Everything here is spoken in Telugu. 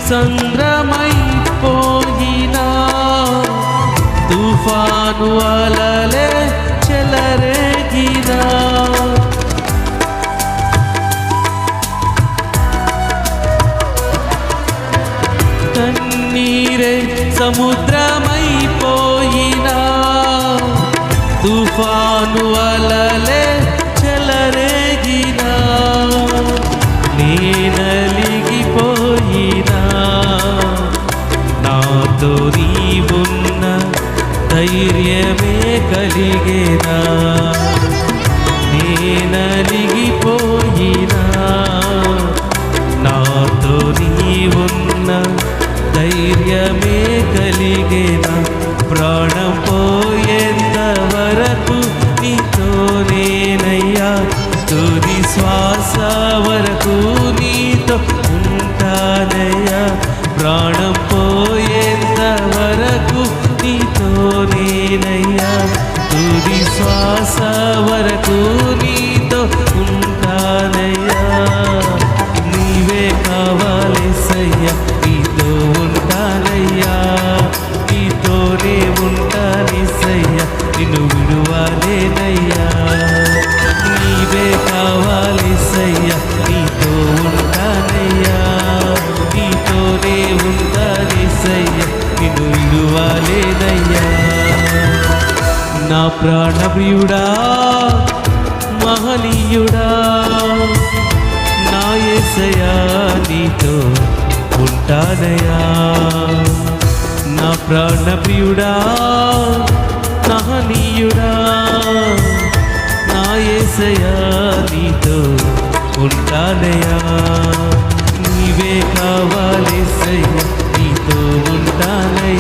సంద్రమైపోయినా తుఫాను అలలే చెలరేగినా కన్నీరే సముద్రమైపోయినా తుఫాను అలలే చెలరేగినా నేనలిగిపోయినా నాతో నీవున్న ధైర్యమే కలిగేనా నేనలిగిపోయినా నాతో నీవున్న ధైర్యమే కలిగేనా ప్రాణం పోయేంత వరకు నీతోనేనయ్యా తుది శ్వాస వరకు నీతో ఉంటానయ్యా ప్రాణం పోయేంత వరకు నీతోనేనయ్యా తుది శ్వాస వరకు నీతో ఉంటానయ్యా నీవే కావాలేసయ్యా నీతో ఉంటానయ్యా నీతోనే ఉంటానేసయ్యా నిన్ను విడువాలేనయ్యా నీవే కావాలేసయ్యా నీతో ఉంటానయ్యా నీతోనే ఉంటానేసయ్యా నిన్ను విడువాలేనయ్యా నా ప్రాణప్రియుడా మహనీయుడా నా యేసయ్యా నీతో ఉంటానయ్యా నా ప్రాణప్రియుడా మహనీయుడా నా యేసయ్యా నీతో ఉంటానయ్యా నీవే కావాలేసయ్యా నీతో ఉంటానయ్యా